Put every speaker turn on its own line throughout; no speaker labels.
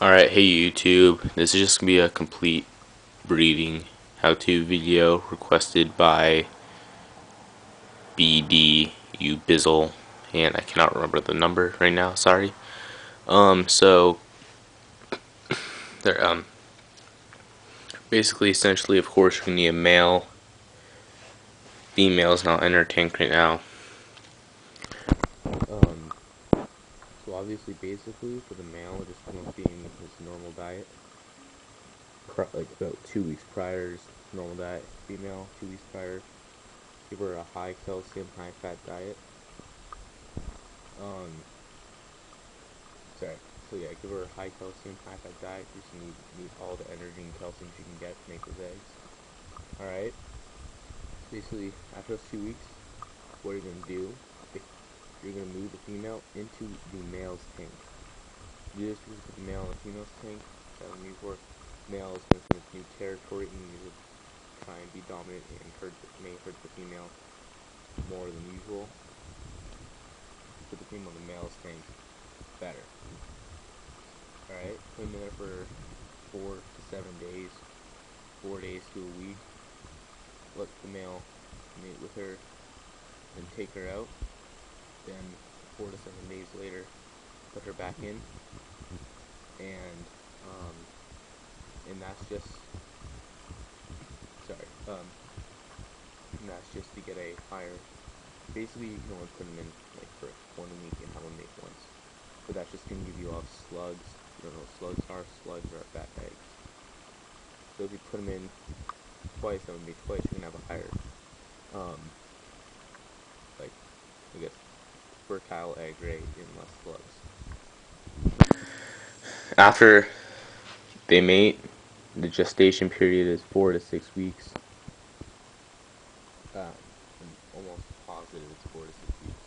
Alright, hey YouTube, this is just going to be a complete breeding how-to video requested by BDU Bizzle, and I cannot remember the number right now, sorry. So, there, basically, essentially, of course, you're going to need a male. Female's not in her tank right now. So obviously, basically, for the male, just going to feed his normal diet. Like about 2 weeks prior, just normal diet. Female, 2 weeks prior, give her a high calcium, high fat diet. Sorry. So yeah, give her a high calcium, high fat diet. You just need all the energy and calcium she can get to make those eggs. Alright. Basically, after those 2 weeks, what you're gonna do, you're gonna move the female into the male's tank. Do this because put the male in the female's tank. That when you work, male is going to come into new territory and you will try and be dominant and may hurt the female more than usual. Put the female in the male's tank, better. Alright, put them in there for 4 to 7 days, 4 days to a week. Let the male mate with her and take her out. Then 4 to 7 days later, put her back in, and that's just to get a higher. Basically, you can only put them in like for 1 week and have them mate once, but that's just gonna give you off slugs. You don't know what slugs are. Slugs are fat eggs. So if you put them in twice, that would be twice. You're gonna have a higher, like I guess, fertile egg rate and less slugs. After they mate, the gestation period is 4 to 6 weeks. I'm almost positive it's 4 to 6 weeks.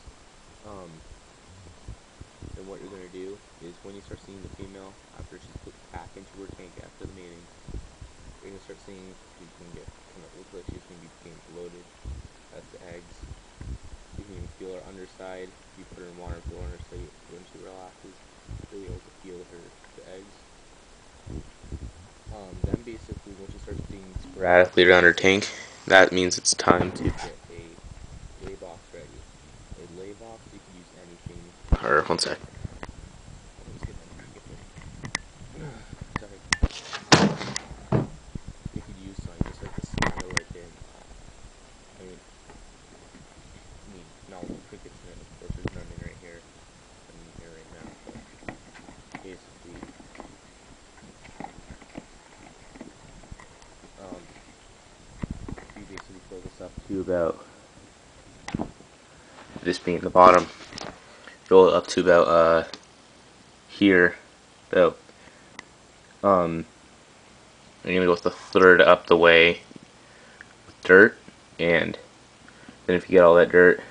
And what you're going to do is when you start seeing the female, after she's put back into her tank after the mating, you're going to start seeing she's going to get kind of look like she's going to be getting bloated. That's the eggs. You can even feel her underside. If you put her in water, feel her underside when she relaxes. You'll be able to feel the eggs. Then basically, when she starts being sporadically around her tank, that means it's time to get a lay box ready. A lay box, you can use anything. Or, one sec. Sorry. You could use something just like the Skylight bin. I mean, not all the crickets in it, of course, there's none in right here. I'm in here right now, but basically, you basically fill this up to about, this being the bottom, fill it up to about, here, about, I'm gonna go with the third up the way with dirt, and then if you get all that dirt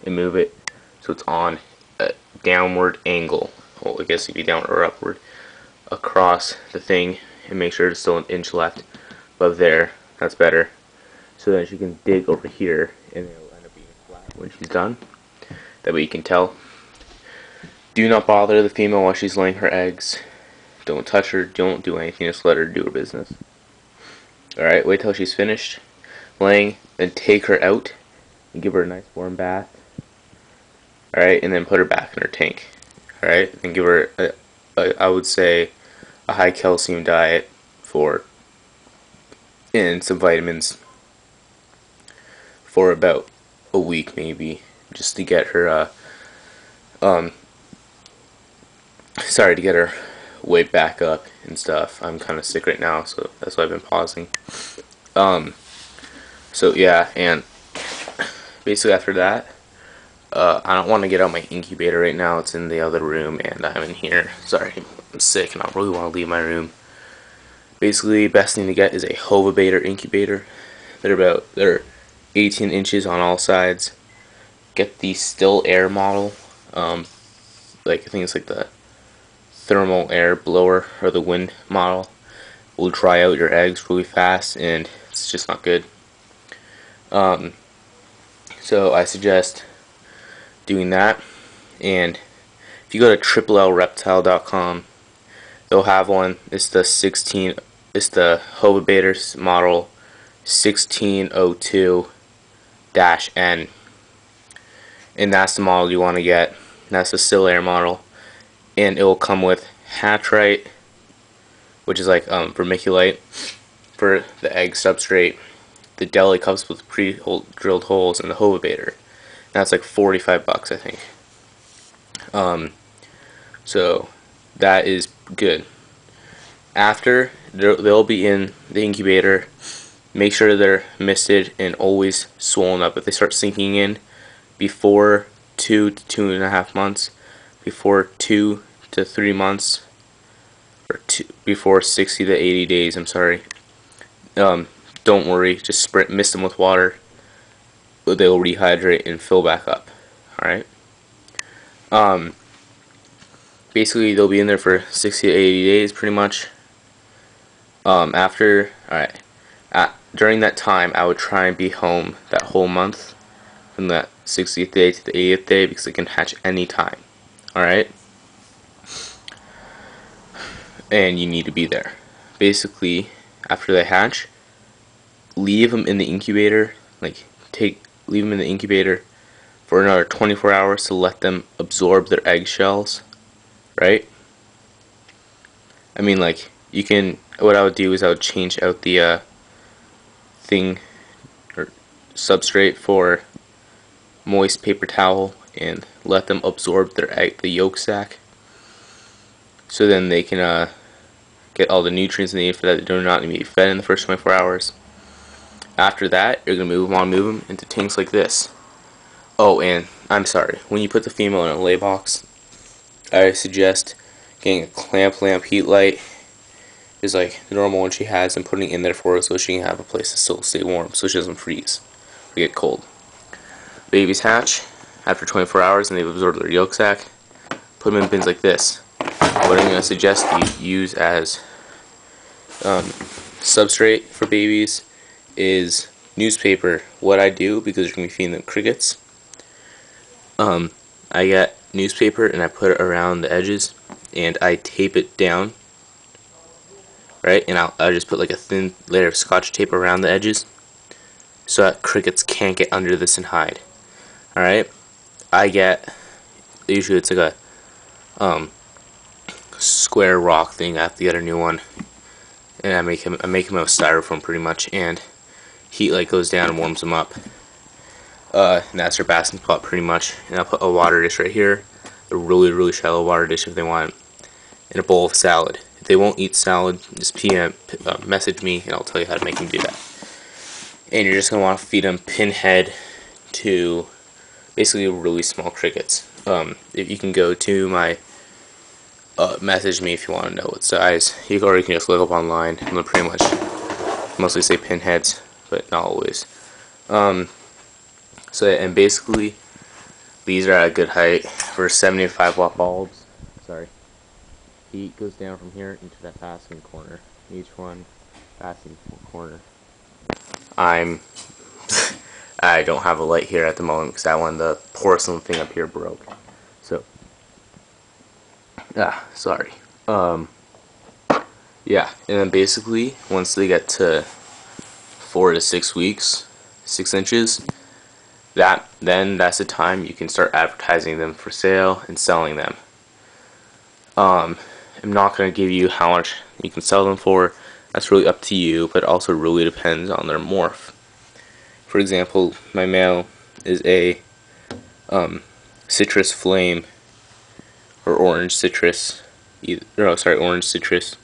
and move it so it's on a downward angle, well, I guess it'd be downward or upward, across the thing, and make sure it's still an inch left above there. That's better. So that she can dig over here and it'll end up being flat when she's done. That way you can tell. Do not bother the female while she's laying her eggs. Don't touch her, don't do anything, just let her do her business. Alright, wait till she's finished laying, then take her out and give her a nice warm bath. Alright, and then put her back in her tank. Alright, then give her, I would say, a high calcium diet and some vitamins for about a week maybe, just to get her, to get her weight back up and stuff. I'm kind of sick right now, so that's why I've been pausing. So yeah, and basically after that, I don't want to get out my incubator right now. It's in the other room, and I'm in here. Sorry, I'm sick, and I really want to leave my room. Basically, best thing to get is a Hovabator incubator. They're 18 inches on all sides. Get the still air model. Like I think it's like the thermal air blower or the wind model. Will dry out your eggs really fast, and it's just not good. So I suggest doing that. And if you go to triplelreptile.com, they'll have one. It's the Hovabator model 1602-N, and that's the model you want to get. That's the Still Air model, and it will come with Hatchite, which is like vermiculite for the egg substrate. The deli comes with pre-drilled holes in the Hovabator. That's like $45, I think. So that is good. After, they'll be in the incubator. Make sure they're misted and always swollen up. If they start sinking in before 2 to 2.5 months, before 2 to 3 months, or before 60 to 80 days, I'm sorry, don't worry, just mist them with water. They'll rehydrate and fill back up. Alright? Basically, they'll be in there for 60 to 80 days, pretty much. During that time, I would try and be home that whole month, from that 60th day to the 80th day, because they can hatch any time. Alright? And you need to be there. Basically, after they hatch, leave them in the incubator, leave them in the incubator for another 24 hours to let them absorb their eggshells, right? I mean, like, what I would do is I would change out the thing or substrate for moist paper towel and let them absorb the yolk sac, so then they can get all the nutrients they need for that. They do not need to be fed in the first 24 hours. After that, you're going to move them into tanks like this. Oh, and I'm sorry, when you put the female in a lay box, I suggest getting a clamp lamp heat light, is like the normal one she has, and putting it in there for her so she can have a place to still stay warm so she doesn't freeze or get cold. Babies hatch after 24 hours and they've absorbed their yolk sac. Put them in bins like this. What I'm going to suggest you use as substrate for babies is newspaper. What I do, because you're going to be feeding them crickets, I get newspaper and I put it around the edges and I tape it down, right? And I'll just put like a thin layer of scotch tape around the edges so that crickets can't get under this and hide. Alright? Usually it's like a square rock thing. I have to get a new one, and I make him out of styrofoam pretty much, and heat light goes down and warms them up. And that's their basking spot pretty much. And I'll put a water dish right here, a really shallow water dish if they want it, and a bowl of salad. If they won't eat salad, just message me and I'll tell you how to make them do that. And you're just going to want to feed them pinhead to basically really small crickets. If you can go to my message me if you want to know what size. You can just look up online. I'm going to pretty much mostly say pinheads, but not always. And basically, these are at a good height for 75 watt bulbs. Sorry. Heat goes down from here into that basking corner. Each one basking corner. I don't have a light here at the moment because that one, the porcelain thing up here, broke. So, sorry. Yeah, and then basically, once they get to 4 to 6 weeks, 6 inches, then that's the time you can start advertising them for sale and selling them. I'm not going to give you how much you can sell them for. That's really up to you, but also really depends on their morph. For example, my male is a citrus flame, or orange citrus. Orange citrus.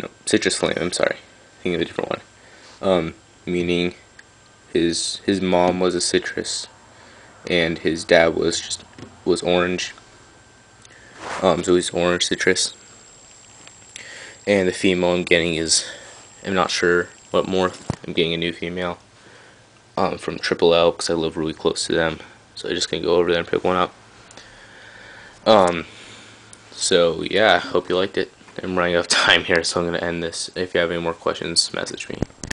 No, citrus flame. I'm sorry, thinking of a different one. Meaning his mom was a citrus, and his dad was orange. So he's orange citrus. And the female I'm getting I'm not sure what morph. I'm getting a new female from Triple L because I live really close to them. So I'm just gonna go over there and pick one up. So yeah, hope you liked it. I'm running out of time here, so I'm gonna end this. If you have any more questions, message me.